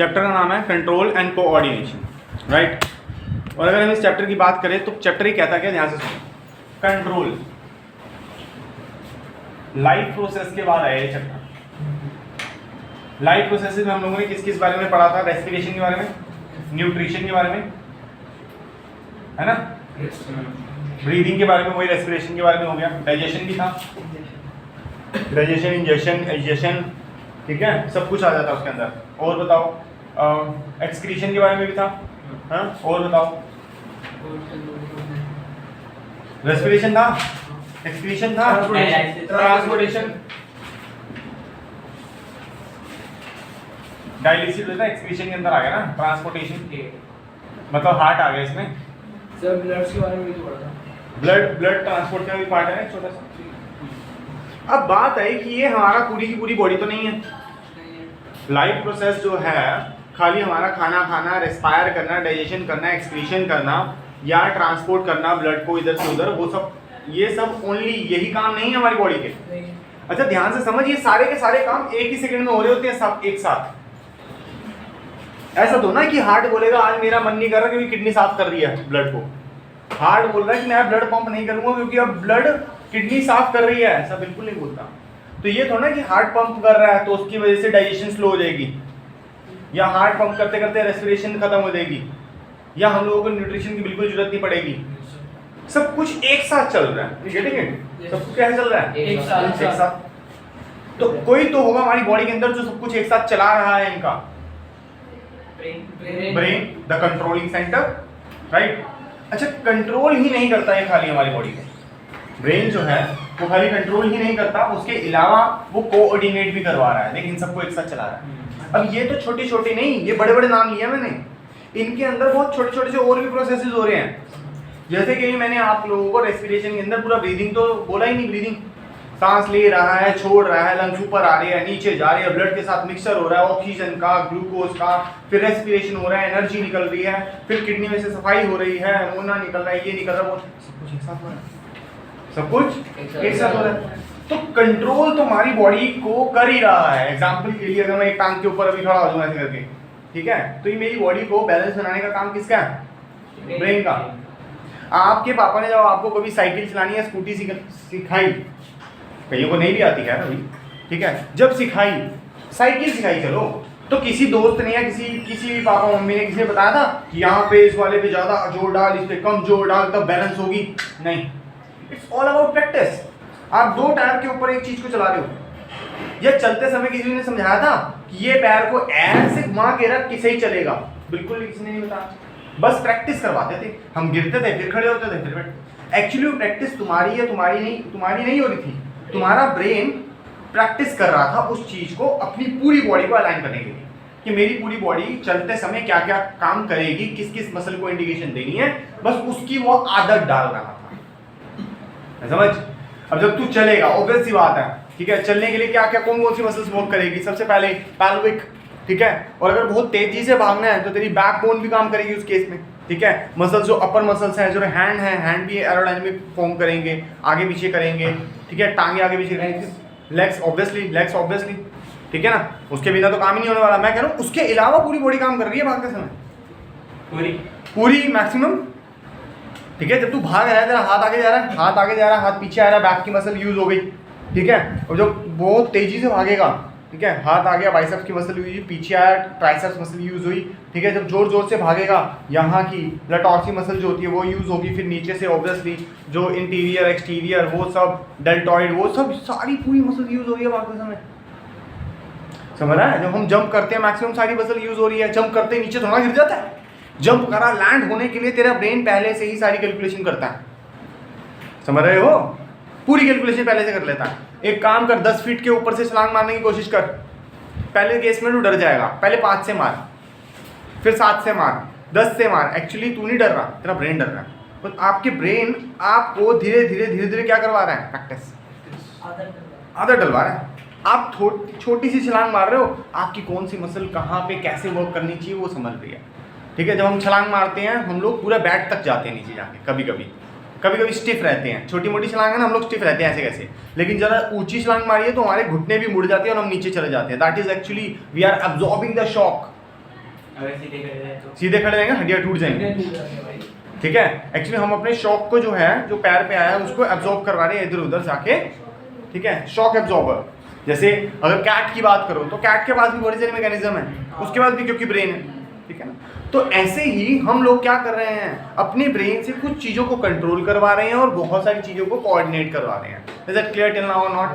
Chapter का नाम है कंट्रोल एंड कोऑर्डिनेशन, राइट। और अगर हम इस चैप्टर की बात करें तो चैप्टर ही कहता क्या, ध्यान से सुनो। कंट्रोल, लाइफ प्रोसेस के बाद आया ये चैप्टर। लाइफ प्रोसेस में हम लोगों ने किस किस बारे में पढ़ा था? रेस्पिरेशन के बारे में, न्यूट्रिशन के बारे में, है ना, ब्रीदिंग के बारे में, वही रेस्पिरेशन के बारे में हो गया। डाइजेशन भी था, डाइजेशन, इंजेशन, एजेशन, ठीक है, सब कुछ आ जाता है उसके अंदर। और बताओ, एक्सक्रीशन के बारे में भी था, हाँ, और बताओ, रेस्पिरेशन था, एक्सक्रीशन था, ट्रांसपोर्टेशन, डायलिसिस होता है, एक्सक्रीशन के अंदर आ गया ना, ट्रांसपोर्टेशन मतलब हार्ट आ गया इसमें। सर ब्लड के बारे में भी पढ़ा था, ब्लड ट्रांसपोर्ट का भी पार्ट है छोटा सा। अब बात है कि ये हमारा पूरी की पूरी बॉडी तो नहीं है। लाइफ प्रोसेस जो है खाली हमारा खाना खाना, रेस्पायर करना, डाइजेशन करना, एक्सक्रीशन करना या ट्रांसपोर्ट करना ब्लड को इधर से उधर, वो सब, ये सब ओनली यही काम नहीं है हमारी बॉडी के। अच्छा ध्यान से समझ, ये सारे के सारे काम एक ही सेकंड में हो रहे होते हैं सब एक साथ। ऐसा तो ना कि हार्ट बोलेगा आज मेरा मन नहीं कर रहा क्योंकि किडनी साफ कर रही है ब्लड को। हार्ट बोल रहा है कि मैं ब्लड पंप नहीं करूंगा क्योंकि अब ब्लड किडनी साफ कर रही है, ऐसा बिल्कुल नहीं बोलता। तो ये थोड़ा ना कि हार्ट पंप कर रहा है तो उसकी वजह से डाइजेशन स्लो हो जाएगी, या हार्ट पंप करते करते रेस्पिरेशन खत्म हो जाएगी, या हम लोगों को न्यूट्रिशन की बिल्कुल जरूरत नहीं पड़ेगी। सब कुछ एक साथ चल रहा है, गेटिंग इट? सब कुछ कैसे चल रहा है? एक साथ। तो कोई तो होगा हमारी बॉडी के अंदर जो सब कुछ एक साथ चला रहा है, इनका brain, the controlling centre, right. अच्छा कंट्रोल ही नहीं करता है खाली हमारी बॉडी को, ब्रेन जो है वो खाली कंट्रोल ही नहीं करता, उसके अलावा वो कोऑर्डिनेट भी करवा रहा है, लेकिन सबको एक साथ चला रहा है। अब ये तो छोटे छोटे नहीं, ये बड़े बड़े नाम लिए मैंने, इनके अंदर बहुत छोटे छोटे से और भी प्रोसेसेस हो रहे हैं। जैसे कि मैंने आप लोगों को रेस्पिरेशन के अंदर पूरा ब्रीदिंग तो बोला ही नहीं, ब्रीदिंग सांस ले रहा है, छोड़ रहा है, लंग्स ऊपर आ रहे हैं, नीचे जा रही है, ब्लड के साथ मिक्सर हो रहा है, ऑक्सीजन का, ग्लूकोज का, फिर रेस्पिरेशन हो रहा है, एनर्जी निकल रही है, फिर किडनी में से सफाई हो रही है, अमोनिया निकल रहा है, ये निकल रहा है, वो सब कुछ एक साथ हो रहा है, सब कुछ एक साथ हो रहा है। तो कंट्रोल तो हमारी बॉडी को कर ही रहा है। एग्जाम्पल के लिए अगर मैं एक टांग के ऊपर अभी खड़ा हो जाऊँ ऐसे करके, ठीक है, तो ये मेरी बॉडी को बैलेंस बनाने का काम किसका है? ब्रेन का। आपके पापा ने जब आपको कभी साइकिल चलानी या स्कूटी सिखाई, कईयों को नहीं भी आती है अभी, ठीक है, जब सिखाई, साइकिल सिखाई चलो, तो किसी दोस्त ने या किसी पापा मम्मी ने किसी ने बताया था कि यहाँ पे इस वाले पे ज्यादा जोर डाल, इस पे कम जोर डाल, तब बैलेंस होगी? नहीं, इट्स ऑल अबाउट प्रैक्टिस। आप दो टायर के ऊपर एक चीज को चला रहे हो, या चलते समय किसी ने समझाया था कि ये पैर को ऐसे घुमा के रख कि सही चलेगा? बिल्कुल किसी ने नहीं बताया, बस प्रैक्टिस करवाते थे, हम गिरते थे फिर खड़े होते थे फिर बैठते। एक्चुअली प्रैक्टिस तुम्हारी है, तुम्हारी नहीं हो रही थी, तुम्हारा ब्रेन प्रैक्टिस कर रहा था उस चीज को अपनी पूरी बॉडी को अलाइन करने के लिए, कि मेरी पूरी बॉडी चलते समय क्या क्या काम करेगी, किस किस मसल को इंडिकेशन देनी है, बस उसकी वो आदत डाल रहा था, समझ। अब जब तू चलेगा, ऑब्वियस सी बात है, ठीक है, चलने के लिए क्या क्या कौन से मसल्स वर्क करेगी? सबसे पहले पैल्विक, ठीक है, और अगर बहुत तेजी से भागना है तो तेरी बैकबोन भी काम करेगी उस केस में, ठीक है। मसल्स जो अपर मसल्स हैं, जो हैंड है, हैंड भी एरोडायनेमिक फॉर्म करेंगे, आगे पीछे करेंगे, ठीक है, टांगे आगे पीछे करेंगे, लेग्स ऑब्वियसली, ठीक है ना, उसके बिना तो काम ही नहीं होने वाला। मैं कह रहा हूँ उसके अलावा पूरी बॉडी काम कर रही है भागते समय, पूरी मैक्सिमम, ठीक है। जब तू भाग रहा है, तेरा हाथ आगे जा रहा है, हाथ पीछे आ रहा है, बैक की मसल यूज हो गई, ठीक है। और जब बहुत तेजी से भागेगा, ठीक है, हाथ आ गया, बाइसेप्स की मसल हुई, पीछे आया, ट्राइसेप्स मसल यूज हुई, ठीक है। जब जोर से भागेगा, यहाँ की लटॉर्सी मसल जो होती है वो यूज होगी, फिर नीचे से ऑब्वियसली जो इंटीरियर एक्सटीरियर वो सब, डेल्टॉइड, वो सब सारी पूरी मसल यूज हो रही है भागते समय, समझ रहा है। जब हम जंप करते हैं मैक्सिमम सारी मसल यूज हो रही है, जंप करते नीचे थोड़ा गिर जाता है, जंप करा, लैंड होने के लिए तेरा ब्रेन पहले से ही सारी कैलकुलेशन करता है, समझ रहे हो, पूरी कैलकुलेशन पहले से कर लेता है। एक काम कर, 10 फीट के ऊपर से छलांग मारने की कोशिश कर, पहले केस में तू डर जाएगा, पहले 5 से मार, फिर 7 से मार, 10 से मार। एक्चुअली तू नहीं डर रहा, तेरा ब्रेन डर रहा है, तो आपके ब्रेन आपको धीरे धीरे क्या करवा रहा है? प्रैक्टिस, आदत डलवा रहा है। आप छोटी सी छलांग मार रहे हो, आपकी कौन सी मसल कहाँ पे कैसे वर्क करनी चाहिए वो समझ रही है, ठीक है। जब हम छलांग मारते हैं हम लोग पूरा बैट तक जाते हैं नीचे जाके, कभी कभी स्टिफ रहते हैं, छोटी मोटी छलांग है ना, हम लोग स्टिफ रहते हैं ऐसे कैसे, लेकिन जरा ऊंची छलांग मारिए तो हमारे घुटने भी मुड़ जाते हैं और हम नीचे चले जाते हैं। That is actually we are absorbing the shock, अगर सीधे खड़े रहे तो सीधे खड़े रहेंगे हड्डियां टूट जाएंगी। टूट जाएंगे भाई। ठीक है, एक्चुअली हम अपने शॉक को जो है, जो पैर पे आया है उसको एब्जॉर्ब करवा रहे हैं इधर उधर जाके। ठीक है, शॉक एब्जॉर्बर। जैसे अगर कैट की बात करो तो कैट के पास भी बड़ी सारी मैकेनिज्म है, उसके पास भी क्योंकि ब्रेन है। ठीक है ना, तो ऐसे ही हम लोग क्या कर रहे हैं, अपने ब्रेन से कुछ चीज़ों को कंट्रोल करवा रहे हैं और बहुत सारी चीज़ों को कोऑर्डिनेट करवा रहे हैं। Is that clear till now और नॉट?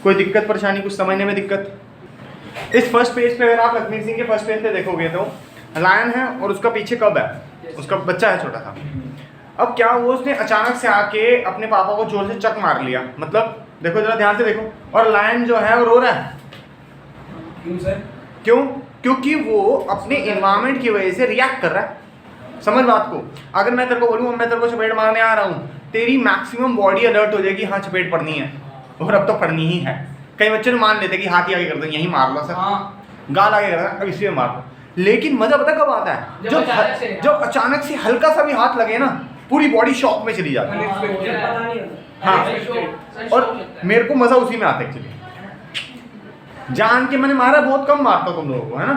कोई दिक्कत परेशानी, कुछ समझने में दिक्कत? इस फर्स्ट पेज पे अगर आप लखमीर सिंह के फर्स्ट पेज पे देखोगे तो लायन है और उसका पीछे कब है, उसका बच्चा है छोटा सा। अब क्या हुआ, उसने अचानक से आके अपने पापा को जोर से चक मार लिया, मतलब देखो जरा ध्यान से देखो, और लायन जो है वो रो रहा है। क्यों सर? क्यों? क्योंकि वो अपने एनवायरनमेंट की वजह से रिएक्ट कर रहा है। समझ बात को। अगर मैं तेरे को बोलूँ मैं तेरे को चपेट मारने आ रहा हूँ, तेरी मैक्सिमम बॉडी अलर्ट हो जाएगी, हाँ चपेट पड़नी है, और अब तो पड़नी ही है। कई बच्चे मान लेते कि हाथ ही आगे कर दो, यहीं मार लो सर, हाँ। गाल आगे कर दो, अब इसलिए मार लो। लेकिन मजा पता कब आता है, जब अचानक से हल्का सा भी हाथ लगे ना, पूरी बॉडी शॉक में चली जाती है। हाँ, और मेरे को मजा उसी में आता है एक्चुअली। जान के मैंने मारा, बहुत कम मारता हूँ तुम लोगों को, है ना।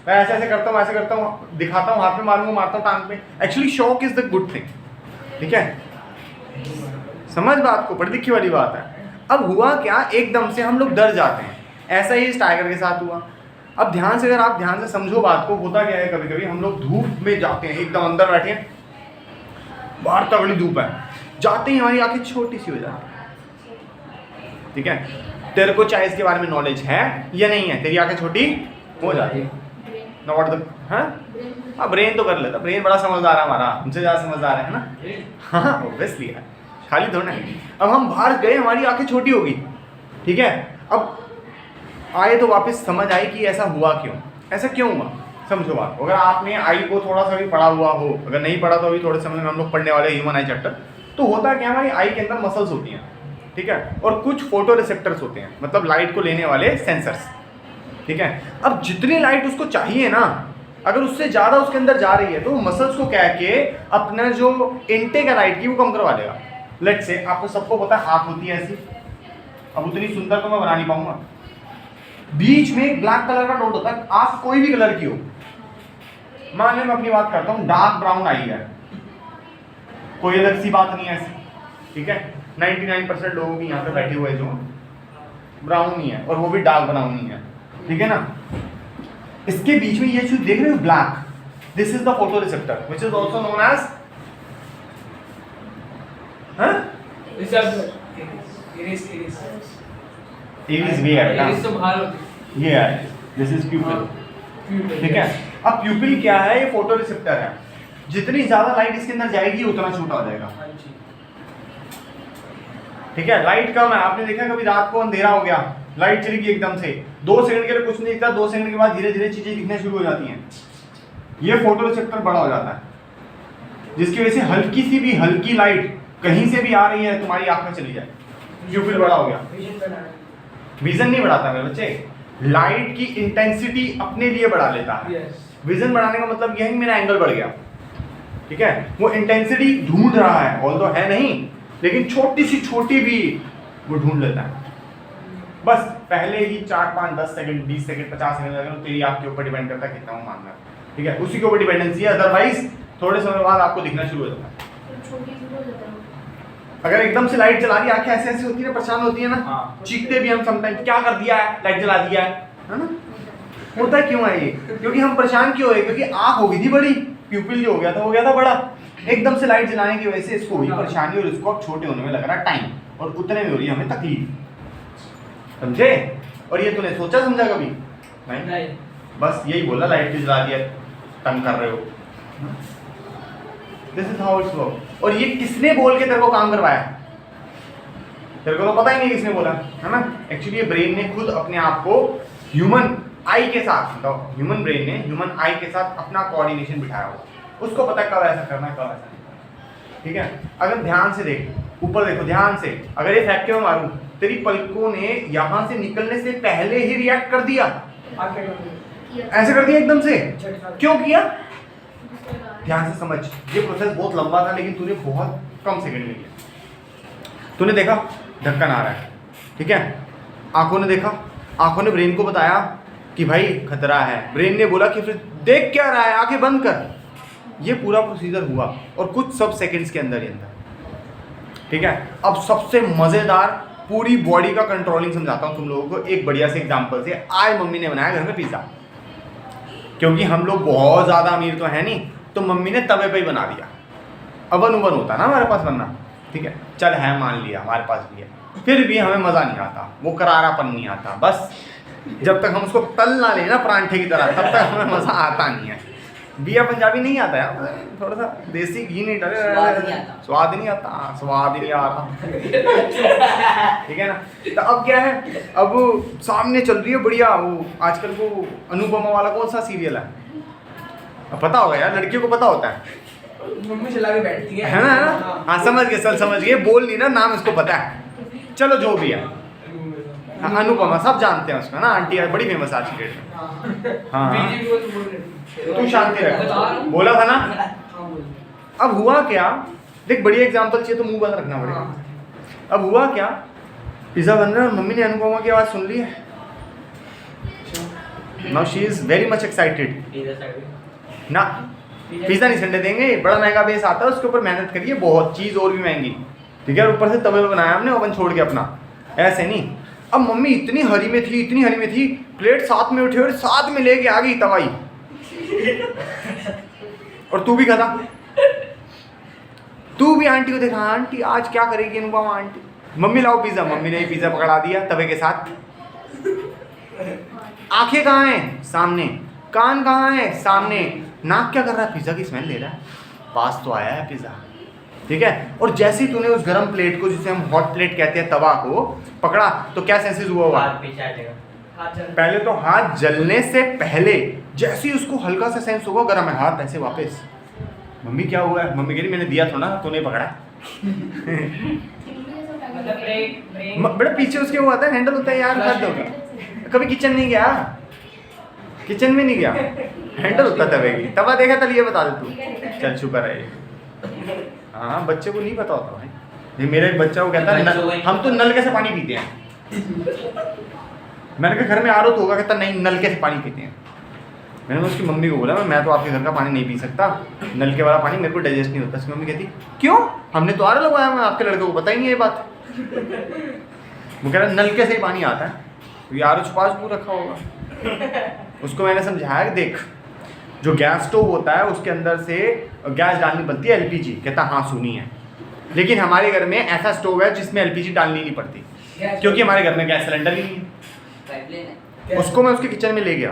मैं ऐसे ऐसे करता हूँ, ऐसे करता हूँ, दिखाता हूँ, हाथ में मारूंगा, मारता हूँ टांग पे। Actually shock is the good thing. ठीक है, समझ बात को, पढ़ी लिखी वाली बात है। अब हुआ क्या, एकदम से हम लोग डर जाते हैं। ऐसा ही इस टाइगर के साथ हुआ। अब ध्यान से, अगर आप ध्यान से समझो बात को, होता क्या है, कभी कभी हम लोग धूप में जाते हैं, एकदम अंदर बैठे हैं, बाहर तगड़ी धूप है, जाते ही हमारी आंखें छोटी सी हो जाती है। ठीक है, तेरे को चाहे इसके बारे में नॉलेज है या नहीं है, तेरी आंखें छोटी हो जाती है। नॉट द हाँ, ब्रेन तो कर लेता, ब्रेन बड़ा समझदार है हमारा, हमसे ज़्यादा समझदार है ना। हाँ ऑब्वियसली है, खाली थोड़ा है। अब हम बाहर गए, हमारी आंखें छोटी हो गई। ठीक है, अब आए तो वापस समझ आई कि ऐसा हुआ क्यों, ऐसा क्यों हुआ, समझो बात। अगर आपने आई को थोड़ा सा भी पढ़ा हुआ हो, अगर नहीं पढ़ा तो अभी थोड़े समय में हम लोग पढ़ने वाले ह्यूमन आई चैप्टर, तो होता क्या, हमारी आई के अंदर मसल्स होती हैं। ठीक है, और कुछ फोटो रिसेप्टर्स होते हैं, मतलब लाइट को लेने वाले सेंसर्स। ठीक है, अब जितनी लाइट उसको चाहिए ना, अगर उससे ज़्यादा उसके अंदर जा रही है तो मसल्स को कह के अपना जो इनटेक है लाइट की वो कम करवा देगा। लेट से आपको सबको पता है आँख होती है ऐसी, अब उतनी सुंदर तो मैं बना नहीं पाऊंगा, बीच में एक ब्लैक कलर का डॉट होता है, आँख कोई भी कलर की हो। मान लो मैं अपनी बात करता हूँ, डार्क ब्राउन आई है, कोई अलग सी बात नहीं है ऐसी। ठीक है, 99% लोगों की यहाँ पे बैठे हुए जो ब्राउन ही है, और वो भी डार्क ब्राउन ही है। ठीक है ना, इसके बीच में ये जो देख रहे हो black, this is the photo receptor which is also known as iris भी है, इरिस तो बाहर होती ये है, दिस इज प्यूपिल। ठीक है, अब प्यूपिल क्या है, ये फोटो रिसेप्टर है। जितनी ज्यादा लाइट इसके अंदर जाएगी उतना छोटा हो जाएगा। ठीक है, लाइट कम है, आपने देखा कभी रात को अंधेरा हो गया, लाइट चली गई एकदम से, 2 सेकंड के लिए कुछ नहीं दिखता, 2 सेकंड के बाद धीरे धीरे चीजें दिखने शुरू हो जाती हैं। ये फोटो रिसेप्टर बड़ा हो जाता है, जिसकी वजह से हल्की सी भी हल्की लाइट कहीं से भी आ रही है तुम्हारी आंख में चली जाए, प्यूपिल बड़ा हो गया। विजन नहीं बढ़ाता मेरे बच्चे, लाइट की इंटेंसिटी अपने लिए बढ़ा लेता है। विजन बढ़ाने का मतलब यह है कि मेरा एंगल बढ़ गया। ठीक है, वो इंटेंसिटी ढूंढ रहा है, ऑल्दो है नहीं, लेकिन छोटी सी छोटी भी वो ढूंढ लेता है। बस पहले ही 4, 5, 10 सेकंड, 20 सेकंड, 50 सेकंड लगे, तेरी आंख के ऊपर डिपेंड करता है कितना वो मानना है। ठीक है, उसी के ऊपर डिपेंडेंसी है, अदरवाइज थोड़े समय बाद आपको दिखना शुरू हो जाता है। अगर एकदम से लाइट जला दी, आंखें ऐसे ऐसे होती है, परेशान होती है ना। हाँ। चीखते भी हम समटाइम, क्या कर दिया है, लाइट जला दिया है ना। होता क्यों है ये, क्योंकि हम परेशान क्यों है, क्योंकि आंख हो गई थी बड़ी, प्यूपिल जो हो गया था बड़ा, एकदम से लाइट जलाने की वजह से इसको हुई परेशानी, और इसको अब छोटे होने में लग रहा है टाइम, और उतने में हो रही है हमें तकलीफ। समझे? और ये तूने सोचा समझा कभी नहीं? बस यही बोला, लाइट क्यों जला दिया, तंग कर रहे हो। This is how it's work. और ये किसने बोल के तेरे को काम करवाया, तेरे को तो पता ही नहीं किसने बोला, है ना। एक्चुअली ये ब्रेन ने खुद अपने आप को ह्यूमन आई के साथ, मतलब ह्यूमन ब्रेन ने ह्यूमन आई के साथ अपना कोऑर्डिनेशन बिठाया हुआ, उसको पता है कब ऐसा करना है, कब ऐसा नहीं करना। ठीक है, अगर ध्यान से देख, ऊपर देखो ध्यान से, अगर ये फेंक के मैं मारूं, तेरी पलकों ने यहाँ से निकलने से पहले ही रिएक्ट कर दिया, ऐसे कर दिया एकदम से। क्यों किया, ध्यान से समझ, ये प्रोसेस बहुत लंबा था, लेकिन तूने बहुत कम सेकंड में किया। तूने देखा ढक्कन आ रहा है, ठीक है, आंखों ने देखा, आंखों ने ब्रेन को बताया कि भाई खतरा है, ब्रेन ने बोला कि फिर देख क्या रहा है, आंखें बंद कर। ये पूरा प्रोसीजर हुआ और कुछ सब सेकंड्स के अंदर ही अंदर, ठीक है। अब सबसे मज़ेदार पूरी बॉडी का कंट्रोलिंग समझाता हूँ तुम लोगों को एक बढ़िया से एग्जांपल से। आज मम्मी ने बनाया घर में पिज़्ज़ा, क्योंकि हम लोग बहुत ज़्यादा अमीर तो है नहीं, तो मम्मी ने तवे पे ही बना दिया। अवन होता है ना हमारे पास बनना, ठीक है, चल है, मान लिया हमारे पास भी है, फिर भी हमें मज़ा नहीं आता, वो करारापन नहीं आता। बस जब तक हम उसको तल ना लें ना परांठे की तरह, तब तक हमें मज़ा आता नहीं है। बिया पंजाबी नहीं आता है, थोड़ा सा देसी घी नहीं डाले, स्वाद नहीं आता, स्वाद ही नहीं आ रहा, ठीक है ना। तो अब क्या है, अब सामने चल रही है बढ़िया वो आजकल वो अनुपमा वाला कौन सा सीरियल है, अब पता होगा यार, लड़कियों को पता होता है, मम्मी चला के बैठती है ना। हाँ समझ गए, चल समझ गए, बोल नहीं ना, नाम इसको पता है, चलो जो भी है। हाँ, अनुपमा सब जानते हैं उसका ना, आंटी है बड़ी फेमस आज की डेट में। हाँ तू शांति रख, बोला था ना। अब हुआ क्या, देख बढ़िया एग्जांपल चाहिए तो मुंह बंद रखना पड़ेगा। अब हुआ क्या, पिज़्ज़ा बन रहा है, मम्मी ने अनुपमा की आवाज़ सुन ली है, now she is very much excited ना। पिज़्ज़ा नहीं संडे देंगे, बड़ा महंगा बेस आता है, उसके ऊपर मेहनत करिए बहुत, चीज़ और भी महंगी, ठीक है, ऊपर से तवे पे बनाया हमने ओवन छोड़ के अपना, ऐसे नहीं। अब मम्मी इतनी हरी में थी, इतनी हरी में थी, प्लेट साथ में उठी और साथ में लेके आ गई तवाई, और तू भी खाता, तू भी आंटी को देखा, आंटी आज क्या करेगी अनुपमा आंटी, मम्मी लाओ पिज़्ज़ा, मम्मी ने पिज़्ज़ा पकड़ा दिया तवे के साथ। आंखें कहाँ हैं, सामने, कान कहाँ है, सामने, नाक क्या कर रहा है, पिज़्ज़ा की स्मेल ले रहा है, पास तो आया है पिज़्ज़ा, ठीक है। और जैसे ही तूने उस गरम प्लेट को, जिसे हम हॉट प्लेट कहते हैं, तवा को पकड़ा, तो क्या सेंसेस हुआ होगा, पहले तो हाथ जलने से पहले जैसे ही उसको हल्का सा सेंस होगा गरम है हाथ, ऐसे वापस मम्मी क्या हुआ है, मम्मी कह रही मैंने दिया था ना, तूने पकड़ा। बड़ा पीछे उसके वो आता है, हैंडल होता है यार, हद होगा। कभी किचन नहीं गया, किचन में नहीं गया, हैंडल होता तवे की, तवा देखा तलिए बता दे तू, चल शुक्र है। हाँ बच्चे को नहीं पता होता भाई, ये मेरा एक बच्चा वो कहता है हम तो नलके से पानी पीते हैं। मैंने कहा घर में आरो तो होगा, कहता नहीं नलके से पानी पीते हैं। मैंने उसकी मम्मी को बोला मैं तो आपके घर का पानी नहीं पी सकता, नलके वाला पानी मेरे को डाइजेस्ट नहीं होता। उसकी मम्मी कहती क्यों, हमने तो आरो लगवाया, मैं आपके लड़के को पता ही नहीं ये बात। वो कह रहा नलके से ही पानी आता है, तो ये आरो छुपा रखा होगा। उसको मैंने समझाया कि देख जो गैस स्टोव होता है उसके अंदर से गैस डालनी बनती है एलपीजी, कहता हाँ सुनी है, लेकिन हमारे घर में ऐसा स्टोव है जिसमें एलपीजी डालनी नहीं पड़ती, क्योंकि हमारे घर में गैस सिलेंडर ही नहीं है। उसको मैं उसके किचन में ले गया,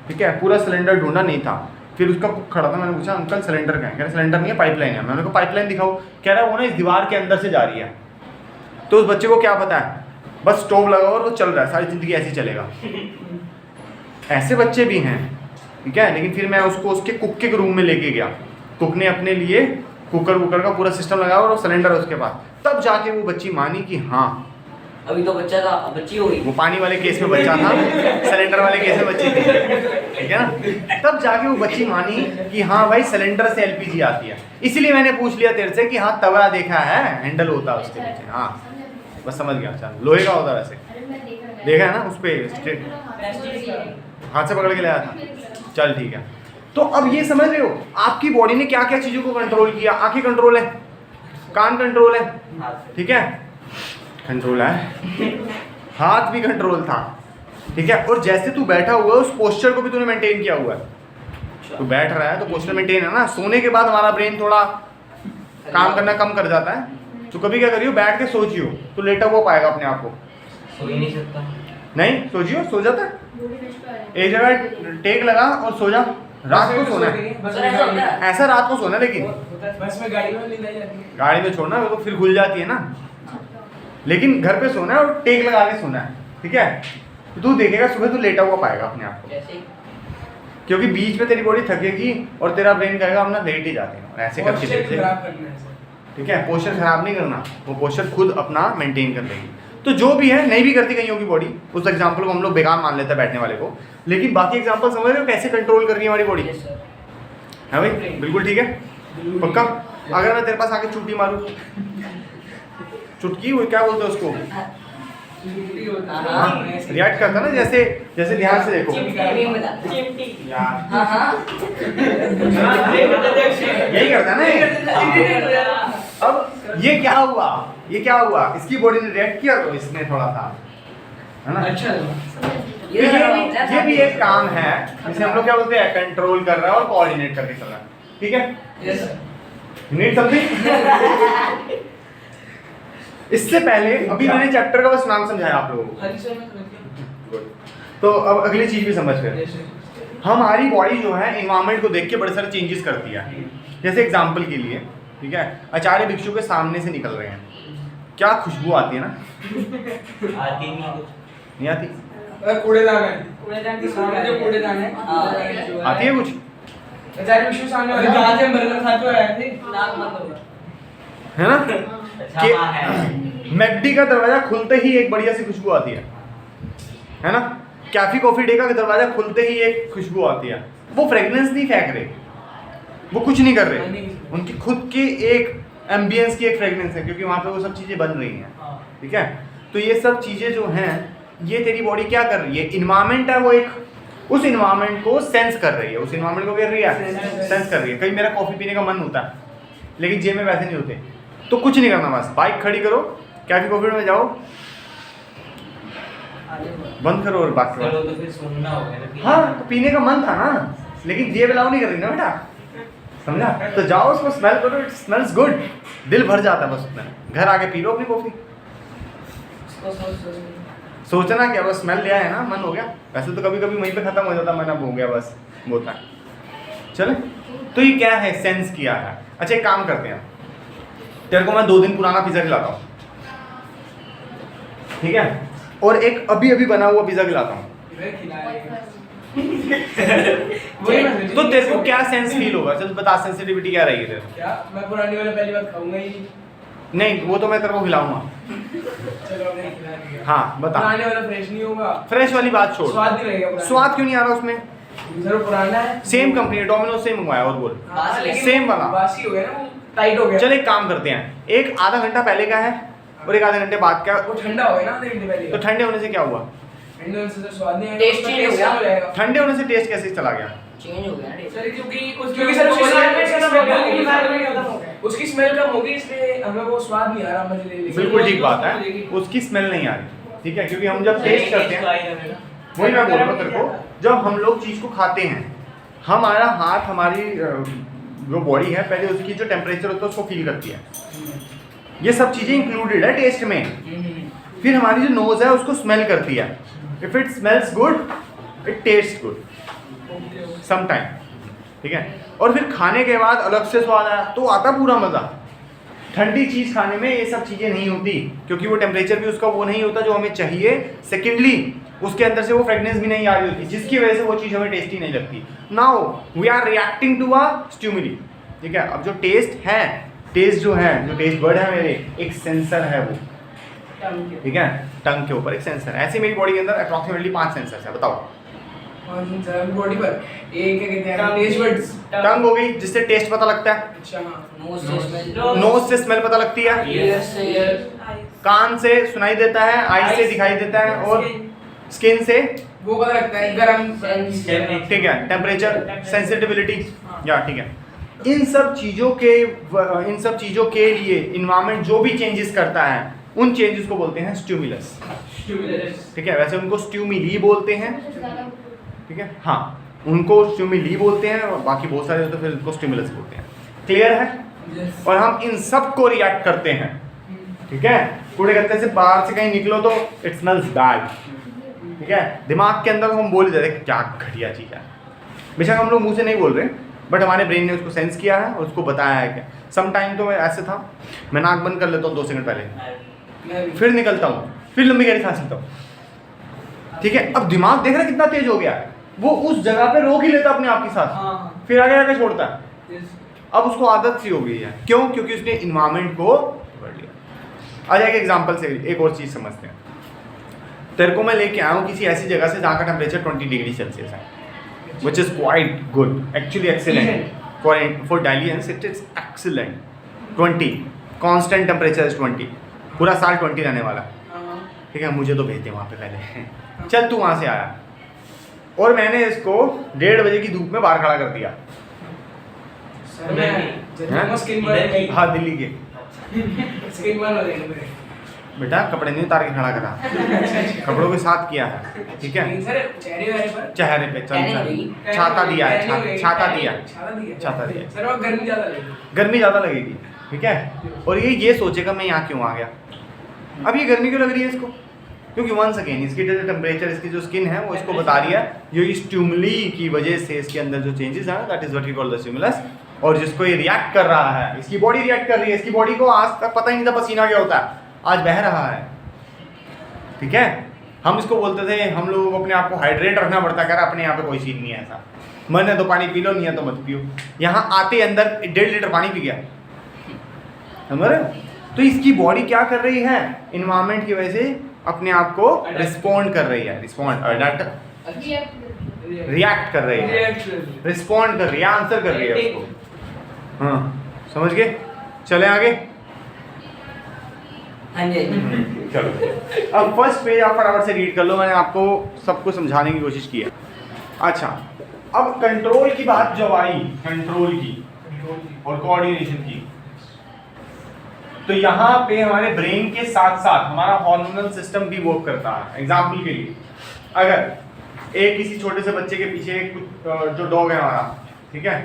ठीक है, पूरा सिलेंडर ढूंढा नहीं था, फिर उसका कुक खड़ा था, मैंने पूछा अंकल सिलेंडर कहाँ है, कह रहा सिलेंडर नहीं है पाइपलाइन है। मैंने कहा पाइपलाइन दिखाओ, कह रहा है वो ना इस दीवार के अंदर से जा रही है। तो उस बच्चे को क्या पता है, बस स्टोव लगाओ और वो चल रहा है, सारी ज़िंदगी ऐसे ही चलेगा। ऐसे बच्चे भी हैं, ठीक है। लेकिन फिर मैं उसको उसके कुक के रूम में लेके गया, कुक ने अपने लिए कुकर वुकर का पूरा सिस्टम लगाया और सिलेंडर उसके पास, तब जाके वो बच्ची मानी कि हाँ अभी तो बच्चा था, बच्ची हो गई। वो पानी वाले केस में बच्चा था, सिलेंडर वाले केस में बच्ची थी, ठीक है ना। तब जाके वो बच्ची मानी कि हाँ भाई सिलेंडर से एलपीजी आती है। इसीलिए मैंने पूछ लिया तेरे से कि हाँ तवा देखा है, हैंडल होता है उसके पीछे, हाँ बस समझ गया। चल लोहे का होता है वैसे, देखा है ना उस पर हाथ से पकड़ के लाया था, चल ठीक है। तो अब ये समझ रहे हो आपकी बॉडी ने क्या क्या चीज़ों को कंट्रोल किया। आंखें कंट्रोल है, कान कंट्रोल है, ठीक है, कंट्रोल है, हाथ भी कंट्रोल था, ठीक है। और जैसे तू बैठा हुआ है उस पोस्चर को भी तूने मेंटेन किया हुआ है। तू बैठ रहा है तो पोस्चर मेंटेन है ना। सोने के बाद हमारा ब्रेन थोड़ा काम करना कम कर जाता है, तो कभी क्या करियो बैठ के सोचियो, तो लेटा हुआ पाएगा अपने आप को, सो ही नहीं सकता। नहीं सोचियो, सो जाता है, एक जगह टेक लगा और सो जा। रात को सोना है, ऐसा रात को सोना, लेकिन बस में गाड़ी में नींद आ जाती है, गाड़ी में छोड़ना वो तो फिर खुल जाती है ना, लेकिन घर पे सोना है और टेक लगा के सोना है, ठीक है। तो तू देखेगा सुबह तू लेटा हुआ पाएगा अपने आप को, क्योंकि बीच में तेरी बॉडी थकेगी और तेरा ब्रेन कहेगा हम ना लेट ही जाते हैं, ऐसे करके देखते हैं, ठीक है। पोस्चर खराब नहीं करना, वो पोस्चर खुद अपना मेंटेन कर लेगी। तो जो भी है नहीं भी करती कहीं की बॉडी, उस एग्जाम्पल को हम लोग बेकार मान लेते हैं बैठने वाले को, लेकिन बाकी एग्जाम्पल समझ रहे हो कैसे कंट्रोल कर रही है हमारी बॉडी, है भाई बिल्कुल ठीक है, पक्का। अगर मैं तेरे पास आके चुटकी मारूं, चुटकी वो क्या बोलते हैं उसको, हाँ रिएक्ट करता ना, जैसे जैसे ध्यान से देखो यार, यही करता है ना ये। अब ये क्या हुआ, ये क्या हुआ, इसकी बॉडी ने रिएक्ट किया तो इसने थोड़ा सा, है ना। अच्छा ये भी एक काम है जिसे हम लोग क्या बोलते हैं, कंट्रोल कर रहा है और कोऑर्डिनेट करके चल रहा है, ठीक है। Need something. इससे पहले अभी मैंने चैप्टर का बस नाम समझाया आप लोगों को, तो अब अगली चीज भी समझ गए। हमारी बॉडी जो है एनवायरनमेंट को देख के बड़े सारे चेंजेस करती है। जैसे एग्जांपल के लिए, ठीक है, आचार्य भिक्षु के सामने से निकल रहे हैं, क्या खुशबू आती है ना। आती नहीं आती? कूड़ेदान है, सामने जो कूड़ेदान है आती है कुछ? आचार्य विष्णु सामने वाले जहाँ से हम बर्गर खाते हुए आए थे, नाक बंद होगा, है ना। मैकडी का दरवाजा खुलते ही एक बढ़िया सी खुशबू आती है ना। कैफी कॉफी डे का दरवाजा खुलते ही एक खुशबू आती है। वो फ्रेग्रेंस नहीं फेंक रहे, वो कुछ नहीं कर रहे, उनकी खुद की एक एम्बियंस की एक फ्रेग्रेंस है, क्योंकि वहाँ पे वो सब चीज़ें बन रही हैं, ठीक है। तो ये सब चीज़ें जो हैं, ये तेरी बॉडी क्या कर रही है, इन्वायरमेंट है वो एक, उस इन्वायरमेंट को सेंस कर रही है, उस इन्वायरमेंट को कर रही है, सेंस कर रही है। कहीं मेरा कॉफ़ी पीने का मन होता है, लेकिन जेब में वैसे नहीं होते, तो कुछ नहीं करना, बस बाइक खड़ी करो, कैफी कॉफी में जाओ, बंद करो और बात करो। तो फिर सुनना होगा ना। हाँ, तो पीने का मन था ना, लेकिन जेब अलाउ नहीं कर रही ना बेटा, समझा। तो जाओ उसको स्मेल करो, इट स्मेल्स गुड, दिल भर जाता है बस उतना। घर आके पी लो अपनी कॉफी, सोचना क्या, बस स्मेल लिया है ना, मन हो गया। वैसे तो कभी कभी वहीं पे खत्म हो जाता, मन अब हो गया, बस होता है। चले, तो ये क्या है, सेंस किया है। अच्छा एक काम करते हैं, तेरे को मैं 2 दिन पुराना पिज़्ज़ा खिलाता हूँ, ठीक है, और एक अभी अभी बना हुआ पिज़्ज़ा खिलाता हूँ, तो तेरे को क्या सेंस फील होगा, चल बता, सेंसिटिविटी क्या रहेगी तेरे को? क्या मैं पुरानी वाला पहली बार खाऊंगा ही नहीं, वो तो मैं तेरे को खिलाऊंगा। चलो नहीं खिला दिया। हाँ बता। पुराने वाला फ्रेश नहीं होगा, फ्रेश वाली बात छोड़, स्वाद नहीं रहेगा पुराना। स्वाद क्यों नहीं आ रहा उसमें? सर पुराना है, सेम कंपनी है, डोमिनोज से मंगवाया, और बोल। हाँ, लेकिन सेम वाला। बासी हो गया ना, वो टाइट हो गया। चल एक काम करते हैं, एक आधा घंटा पहले का है और एक आधे घंटे बाद का, वो ठंडा हो गया ना आधे घंटे पहले। तो ठंडे होने से क्या हुआ? ठंडे होने से तो स्वाद नहीं आएगा, टेस्ट उसका चेंज हो गया। हो जाएगा। ठंडे होने से टेस्ट कैसे चला गया? चेंज हो गया ना टेस्ट। सर क्योंकि सर उसकी स्मेल कम होगी, इसलिए हमें वो स्वाद नहीं आ रहा मजे ले लेके। बिल्कुल ठीक बात है, उसकी स्मेल नहीं आ रही, ठीक है, क्योंकि हम जब टेस्ट करते हैं, वही मैं बोल रहा हूँ तेरे को, जब हम लोग चीज़ को खाते हैं, हमारा हाथ, हमारी जो बॉडी है, पहले उसकी जो टेम्परेचर होता है उसको फील करती है, ये सब चीज़ें इंक्लूडेड है टेस्ट में। फिर हमारी जो नोज है उसको स्मेल करती है, if it smells good it taste good sometime, ठीक है। और फिर खाने के बाद अलग से स्वाद आया तो आता पूरा मज़ा। ठंडी चीज़ खाने में ये सब चीज़ें नहीं होती, क्योंकि वो टेम्परेचर भी उसका वो नहीं होता जो हमें चाहिए। सेकेंडली उसके अंदर से वो फ्रेगनेंस भी नहीं आ रही होती, जिसकी वजह से वो चीज़ हमें टेस्टी नहीं लगती। Now we are reacting to a stimuli, ठीक है। अब जो टेस्ट है, टेस्ट जो है, जो टेस्ट वर्ड है मेरे, एक सेंसर है वो, ठीक है, टंग के ऊपर एक सेंसर है। ऐसे मेरी बॉडी के अंदर अप्रॉक्सीमेटली 5 सेंसर्स है, बताओ। बॉडी पर एक क्या कहते हैं, टेस्ट बड्स। टंग हो गई, जिससे टेस्ट पता लगता है, अच्छा हाँ, नोज से स्मेल, नोज से स्मेल पता लगती है, ईयर से कान से सुनाई देता है, आई से दिखाई देता है, और स्किन से वो पता लगता है गरम। ठीक है, टेम्परेचर, सेंसिटिविटी, या ठीक है। इन सब चीज़ों के लिए इन्वायरमेंट जो भी चेंजेस करता है, उन चेंजेस को बोलते हैं स्टिमुलस, ठीक है। वैसे उनको स्टिमुली बोलते हैं, ठीक है, हाँ, उनको स्टिमुली बोलते हैं, और बाकी बहुत सारे होते हैं, फिर उनको स्टिमुलस बोलते हैं। क्लियर है? और हम इन सब को रिएक्ट करते हैं, ठीक है। कूड़े गत्ते से बाहर से कहीं निकलो तो इट स्मेल्स बैड, ठीक है। दिमाग के अंदर हम बोल देते हैं क्या घटिया चीज़ है, बेशक हम लोग मुंह से नहीं बोल रहे, बट हमारे ब्रेन ने उसको सेंस किया है और उसको बताया है। क्या सम टाइम तो मैं ऐसे था, मैं नाक बंद कर लेता हूँ 2 सेकंड पहले, फिर निकलता हूँ, फिर लंबी गहरी सांस लेता हूँ, ठीक है। अब दिमाग देख रहा है कितना तेज हो गया है, वो उस जगह पे रोक ही लेता अपने आप की सांस, फिर आगे आगे छोड़ता है। अब उसको आदत सी हो गई है, क्यों? क्योंकि उसने इन्वायरमेंट को पकड़ लिया। आज एक एग्जांपल से एक और चीज़ समझते हैं। तेरे को मैं लेके आया हूँ किसी ऐसी जगह से जहाँ का टेम्परेचर 20 डिग्री सेल्सियस है, which is quite good, actually excellent for Dalians it is excellent। 20 constant temperature is 20, पूरा साल 20 रहने वाला, ठीक है, मुझे तो भेज दे वहाँ पे पहले। चल तू वहाँ से आया और मैंने इसको 1:30 बजे की धूप में बाहर खड़ा कर दिया। सर मैं हाँ? स्किन बर्न हाँ दिल्ली के। स्किन बर्न हो जाएगी मेरे। बेटा कपड़े नहीं उतार के खड़ा करा, कपड़ों के साथ किया है, ठीक है। सर चेहरे वाले पर चेहरे पे चल चल छाता दिया है, छाता दिया है, छाता दिया है। सर वो गर्मी ज़्यादा लगेगी। गर्मी ज़्यादा लगेगी, ठीक है। और ये सोचेगा मैं यहाँ क्यों आ गया। अब ये गर्मी क्यों लग रही है इसको, क्योंकि वंस अगेन इसकी जो टेम्परेचर, इसकी जो स्किन है वो इसको बता रही है ये स्टिमुली की वजह से इसके अंदर जो चेंजेस हैं that is what we call the stimulus, और जिसको ये रिएक्ट कर रहा है, इसकी बॉडी रिएक्ट कर रही है। इसकी बॉडी को आज तक पता ही नहीं था पसीना क्या होता है, आज बह रहा है, ठीक है। हम इसको बोलते थे, हम लोगों को अपने आप को हाइड्रेट रखना पड़ता है, अपने यहाँ पे कोई सीन नहीं है ऐसा, मन है तो पानी पी लो, नहीं है तो मत पियो। यहाँ आते अंदर 1.5 लीटर पानी पी गया, समझ रहे हो। तो इसकी बॉडी क्या कर रही है, इन्वायरमेंट की वजह से अपने आप को रिस्पॉन्ड कर रही है, रिएक्ट कर रही है, रिस्पॉन्ड कर रही है, आंसर कर रही है उसको। हाँ समझ गए, चले आगे। हाँ जी चलो अब फर्स्ट पेज आप फटाफट से रीड कर लो, मैंने आपको सबको समझाने की कोशिश की है। अच्छा अब कंट्रोल की बात जब आई, कंट्रोल की और कोऑर्डिनेशन की, तो यहाँ पे हमारे ब्रेन के साथ साथ हमारा हार्मोनल सिस्टम भी वर्क करता है। एग्जाम्पल के लिए अगर एक किसी छोटे से बच्चे के पीछे कुछ जो डॉग है हमारा, ठीक है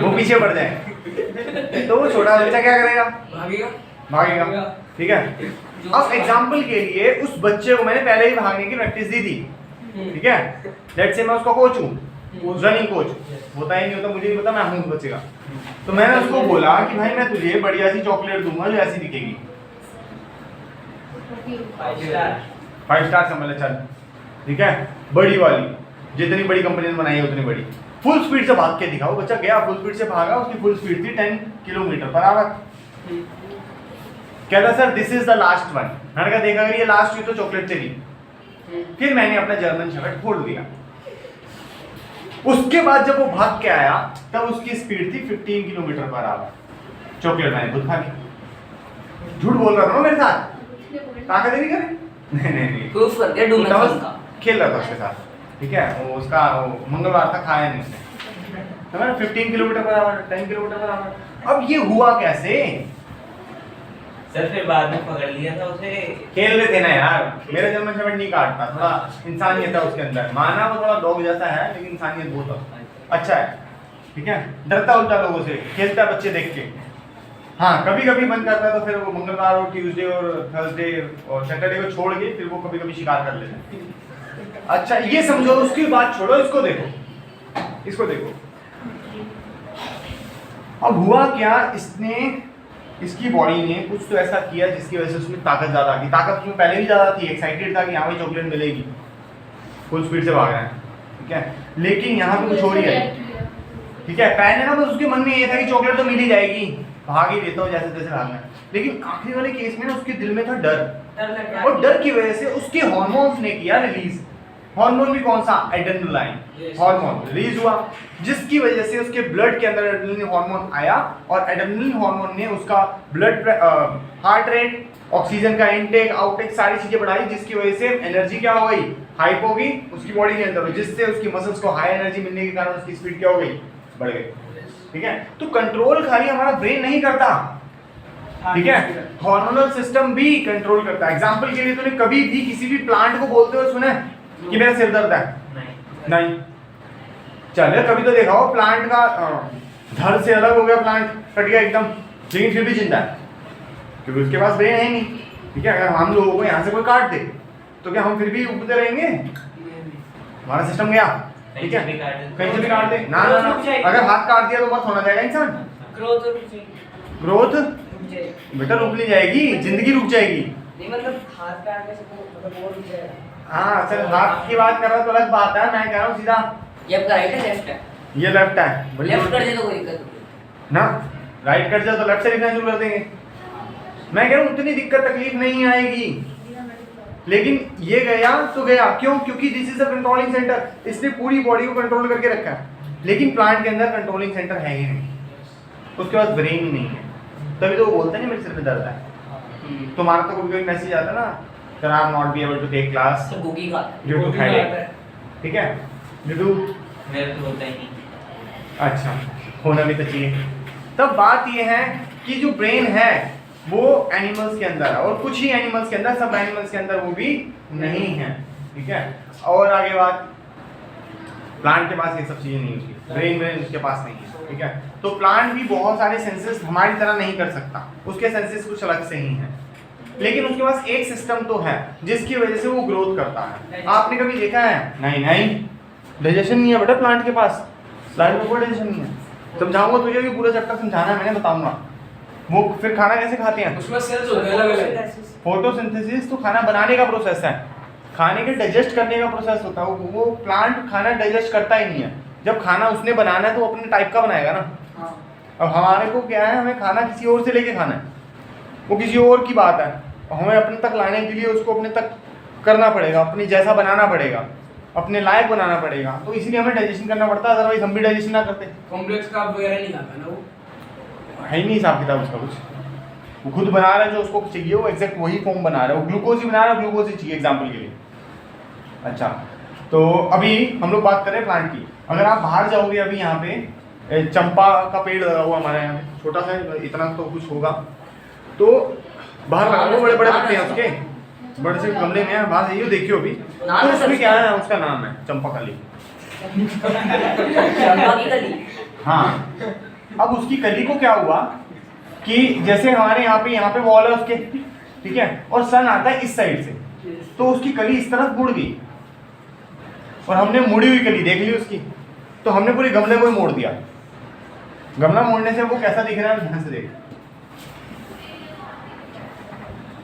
वो पीछे पड़ जाए तो वो छोटा बच्चा क्या करेगा, भागेगा, ठीक है। अब एग्जाम्पल के लिए उस बच्चे को मैंने पहले ही भागने की प्रैक्टिस दी थी, ठीक है। लेट्स से मैं उसका कोच हूँ, रनिंग कोच, होता ही नहीं होता, मुझे नहीं पता, मैं हूँ बच्चे का। तो मैंने उसको बोला कि भाई मैं तुझे बढ़िया सी चॉकलेट दूंगा जो ऐसी दिखेगी, 5 स्टार समझ ले चल, ठीक है, बड़ी वाली, जितनी बड़ी कंपनी ने बनाई है उतनी बड़ी। फुल स्पीड से भाग के दिखाओ। बच्चा गया, फुल स्पीड से भागा, उसकी फुल स्पीड थी 10 किलोमीटर पर आवर। कहता sir this is the last one. मैंने कहा देखा अगर ये लास्ट हुई तो चॉकलेट तेरी। फिर मैंने अपना जर्मन शेफर्ड खोल दिया। उसके बाद जब वो भाग के आया तब उसकी स्पीड थी 15 किलोमीटर पर आवर। चॉकलेट मैंने खुद खा ली। झूठ बोल रहा था ना मेरे साथ, ताकत नहीं करे, नहीं प्रूफ कर दिया डूमेसन का। खेल रहा था उसके साथ, ठीक है। वो उसका मंगलवार था, खाया नहीं उसने, तो मैंने 15 kilometre per our, 10 kilometre per our. अब ये हुआ कैसे सर? फिर बाद में पकड़ लिया था उसे। खेल रहे थे ना यार, मेरा जर्मन शेफर्ड नहीं काटता, थोड़ा इंसानियत है उसके अंदर। माना वो थोड़ा डॉग जैसा है लेकिन इंसानियत बहुत अच्छा है, ठीक है। डरता उल्टा लोगों से, खेलता है बच्चे देख के। हाँ कभी कभी मन करता है तो फिर वो मंगलवार और ट्यूसडे और थर्सडे और सैटरडे को छोड़ के फिर वो कभी कभी शिकार कर लेते हैं। अच्छा ये समझो, उसकी बात छोड़ो, इसको देखो, इसको देखो। अब हुआ क्या, इसकी बॉडी ने कुछ तो ऐसा किया जिसकी वजह से उसमें ताकत ज्यादा आ गई। ताकत उसमें पहले भी ज्यादा थी, एक्साइटेड था कि यहाँ भाई चॉकलेट मिलेगी, फुल स्पीड से भाग रहा है, ठीक है। लेकिन यहाँ पे कुछ हो रही है, ठीक है। पहले ना बस उसके मन में ये था कि चॉकलेट तो मिल ही जाएगी, भाग ही देता हूँ जैसे तैसे भागना है। लेकिन आखिरी वाले केस में ना उसके दिल में था डर, और डर की वजह से उसके हार्मोन्स ने किया रिलीज। हार्मोन भी कौन सा, एड्रेनलाइन हार्मोन रिलीज हुआ, जिसकी वजह से उसके ब्लड के अंदर एड्रेनलिन हार्मोन आया, और एड्रेनलिन हार्मोन ने उसका ब्लड हार्ट रेट, ऑक्सीजन का इनटेक आउटेक सारी चीजें बढ़ाई, जिसकी वजह से एनर्जी क्या हो गई, हाइप हो गई उसकी बॉडी के अंदर, जिससे उसकी मसल्स को हाई एनर्जी मिलने के कारण उसकी स्पीड क्या हो गई, बढ़ गई, ठीक है। तो कंट्रोल खाली हमारा ब्रेन नहीं करता, ठीक है, हार्मोनल सिस्टम भी कंट्रोल करता है। एग्जांपल के लिए तूने कभी भी किसी भी प्लांट को बोलते हुए सुना है कि मेरा सिर दर्द है? नहीं। चले कभी तो देखा हो प्लांट का धड़ से अलग हो गया, प्लांट कट गया एकदम, लेकिन फिर भी जिंदा है क्योंकि उसके पास ब्रेन है नहीं, ठीक है। अगर हम लोगों को यहाँ से कोई काट दे तो क्या हम फिर भी उगते रहेंगे? हमारा सिस्टम गया, ठीक है, कहीं से भी काट दे ना ना ना, अगर हाथ काट दिया तो मत होना जाएगा इंसान, ग्रोथ बेटा रुक नहीं जाएगी, जिंदगी रुक जाएगी। नहीं मतलब हाथ काटने से मतलब वो रुक जाएगा। हाँ सर हाथ की बात कर रहा तो अलग बात है, मैं कह रहा हूँ सीधा ये आपका राइट है लेफ्ट है? ये लेफ्ट है। लेफ्ट कर दे तो कोई दिक्कत नहीं ना, राइट कट जाए तो लेफ्ट से लिखना शुरू कर देंगे। मैं कह रहा हूँ उतनी दिक्कत तकलीफ नहीं आएगी, लेकिन ये गया तो गया क्यों? क्योंकि this is a controlling centre, इसने पूरी बॉडी को कंट्रोल करके रखा है। लेकिन प्लांट के अंदर कंट्रोलिंग सेंटर है ही नहीं, उसके पास ब्रेन ही नहीं है, तभी तो वो बोलते नहीं मेरे सिर में दर्द है। तुम्हारा तो कभी कभी मैसेज आता है ना cannot not be able to take class तो गोगी खाता है। due to गोगी headache, खाता है। ठीक है, due to मेरा तो होता ही नहीं। अच्छा होना भी तो चाहिए। तब बात ये है कि जो ब्रेन है वो एनिमल्स के अंदर है और कुछ ही एनिमल्स के अंदर, सब एनिमल्स के अंदर वो भी नहीं है, ठीक है। और आगे बात, प्लांट के पास ये सब चीजें नहीं होती, ब्रेन उसके पास नहीं है, ठीक है। तो प्लांट भी बहुत सारे सेंसेस हमारी तरह नहीं कर सकता, उसके सेंसेस कुछ अलग से ही हैं, लेकिन उसके पास एक सिस्टम तो है जिसकी वजह से वो ग्रोथ करता है। आपने कभी देखा है? नहीं नहीं, डाइजेशन नहीं है बेटा प्लांट के पास, प्लांट में कोई डाइजेशन नहीं है। समझाऊंगा तुझे भी, पूरा चैप्टर समझाना है मैंने, बताऊंगा। वो फिर खाना कैसे खाते हैं? उसमें सेल्स होते हैं अलग-अलग। फोटोसिंथेसिस तो खाना बनाने का प्रोसेस है, खाने के डाइजेस्ट करने का प्रोसेस होता है। वो प्लांट खाना डाइजेस्ट करता ही नहीं है। जब खाना उसने बनाना है तो अपने टाइप का बनाएगा ना। हाँ। अब हमारे को क्या है, हमें खाना किसी और से लेके खाना है, वो किसी और की बात है, हमें अपने तक लाने के लिए उसको अपने तक करना पड़ेगा, अपने जैसा बनाना पड़ेगा, अपने लायक बनाना पड़ेगा। तो इसीलिए हमें डाइजेशन करना पड़ता है, अदरवाइज हम भी डाइजेशन ना करते। कॉम्प्लेक्स कार्ब वगैरह नहीं खाता ना वो। है ही नहीं हिसाब किताब उसका कुछ, वो खुद बना रहा है जो उसको चाहिए, वो एग्जैक्ट वही फॉर्म बना रहा है। वो ग्लूकोज ही बना रहा है, ग्लूकोज ही चाहिए एग्जाम्पल के लिए। अच्छा, तो अभी हम लोग बात करें प्लांट की। अगर आप बाहर जाओगे, अभी यहाँ पे चंपा का पेड़ लगा हुआ हमारे यहाँ पे, छोटा सा, इतना तो कुछ होगा, तो बाहर लगा हुआ, बड़े बड़े पत्ते हैं उसके, बड़े से गमले में है, बाहर जाइए देखियो अभी। तो उसमें क्या है, उसका नाम है चंपाकली। चंपा की कली। हाँ, अब उसकी कली को क्या हुआ कि जैसे हमारे यहाँ पे वॉल है उसके, ठीक है, और सन आता है इस साइड से, तो उसकी कली इस तरफ मुड़ गई और हमने मुड़ी हुई कली देख ली उसकी, तो हमने पूरे गमले को ही मोड़ दिया। गमला मोड़ने से वो कैसा दिख रहा है, ध्यान से देख,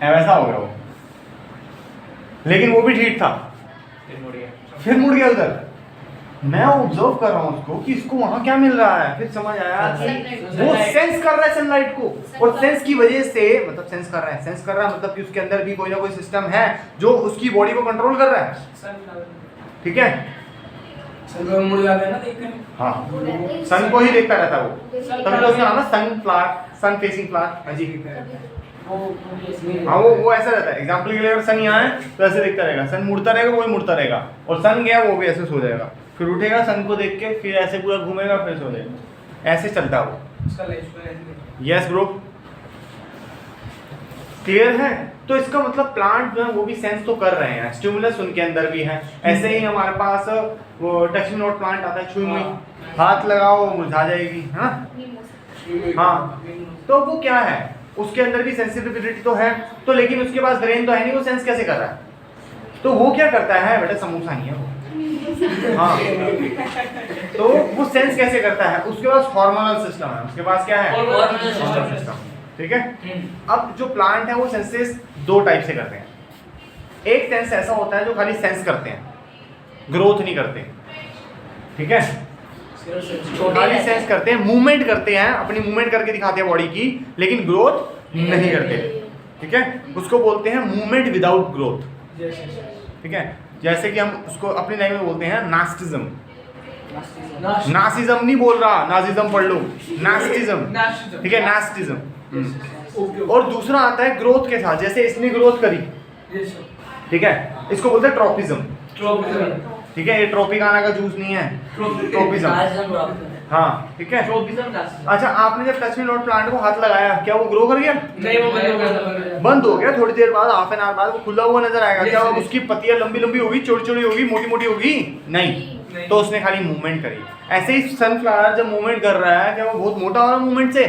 वैसा हो गया वो, लेकिन वो भी ठीक था, फिर मुड़ गया उधर। मैं ऑब्जर्व कर रहा हूँ उसको कि इसको वहां क्या मिल रहा है, फिर समझ आया कि वो सेंस कर रहा है सनलाइट को, और सेंस की वजह से, मतलब सेंस कर रहा है मतलब कि उसके अंदर भी कोई ना कोई सिस्टम है जो उसकी बॉडी को कंट्रोल कर रहा है, ठीक है। सन मुड़ जाता है ना देखकर। हाँ, सन को ही देखता रहता है वो, तभी तो उसका नाम है सनफ्लावर, सन फेसिंग फ्लावर। हाँ जी, हाँ वो ऐसा रहता है। एग्जाम्पल के लिए अगर सन यहाँ है तो ऐसे देखता रहेगा, सन मुड़ता रहेगा, वो ही मुड़ता रहेगा, और सन गया वो भी ऐसे सो जाएगा, फिर उठेगा सन को देख के, फिर ऐसे पूरा घूमेगा, फिर सो जाएगा, ऐसे चलता है वो। उसका लाइफ यस ब्रो, क्लियर है। तो इसका मतलब प्लांट जो है वो भी सेंस तो कर रहे हैं, स्टिमुलस उनके अंदर भी है। ऐसे ही हमारे पास वो टच मी नॉट प्लांट आता है, छुई मुई, हाथ लगाओ मुरझा जाएगी, हाँ, तो वो क्या है, उसके अंदर भी सेंसिटिविटी तो है, तो लेकिन उसके पास ब्रेन तो है नहीं, वो सेंस कैसे कर रहा है? तो वो क्या करता है बेटा, समोसा नहीं है वो, हाँ, तो वो सेंस कैसे करता है? उसके पास हार्मोनल सिस्टम है, उसके पास क्या है, हार्मोनल सिस्टम, ठीक है। अब जो प्लांट है वो सेंसेस दो टाइप से करते हैं। एक सेंस ऐसा होता है जो खाली सेंस करते हैं, ग्रोथ नहीं करते, ठीक है, खाली सेंस करते हैं, मूवमेंट करते हैं, अपनी मूवमेंट करके दिखाते हैं बॉडी की, लेकिन ग्रोथ नहीं करते, ठीक है। उसको बोलते हैं मूवमेंट विदाउट ग्रोथ, ठीक है। जैसे कि हम उसको अपनी लैंग्वेज में बोलते हैं नास्टिज्म। नासिज्म नहीं बोल रहा, नाजिज्म पढ़ लो, नास्टिज्म, ठीक है, नास्टिज्म। और दूसरा आता है ग्रोथ के साथ, जैसे इसने ग्रोथ करी, ठीक है, इसको बोलते हैं ट्रॉपिज्म, ठीक है। ये ट्रोपिकाना का जूस नहीं है, ट्रोपिज्म, हाँ, ठीक है। अच्छा, आपने जब टच मी नॉट प्लांट को हाथ लगाया, क्या वो ग्रो कर गया? नहीं, वो बंद हो गया। थोड़ी देर बाद, हाफ एन आवर बाद वो खुला हुआ नजर आएगा। क्या उसकी पत्तियां लंबी लंबी होगी, चौड़ी चौड़ी होगी, मोटी मोटी होगी? नहीं, तो उसने खाली मूवमेंट करी। ऐसे ही सनफ्लावर जब मूवमेंट कर रहा है, क्या वो बहुत मोटा हो रहा है मूवमेंट से?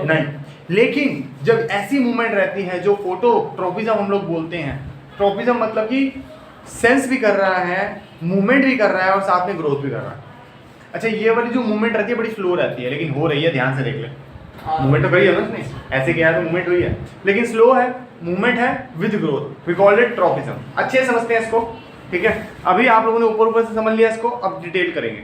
नहीं। लेकिन जब ऐसी मूवमेंट रहती है जो फोटोट्रोपिज्म हम लोग बोलते हैं, ट्रोपिज्म मतलब कि सेंस भी कर रहा है, मूवमेंट भी कर रहा है और साथ में ग्रोथ भी कर रहा है। अच्छा, ये वाली जो मूवमेंट रहती है बड़ी स्लो रहती है, लेकिन हो रही है, ध्यान से देख ले। मूवमेंट तो करी है ना उसने, ऐसे किया तो मूवमेंट हुई है, लेकिन स्लो है, मूवमेंट है with growth, we call it tropism. अच्छे समझते हैं इसको, ठीक है। अभी आप लोगों ने ऊपर ऊपर से समझ लिया इसको, अब डिटेल करेंगे।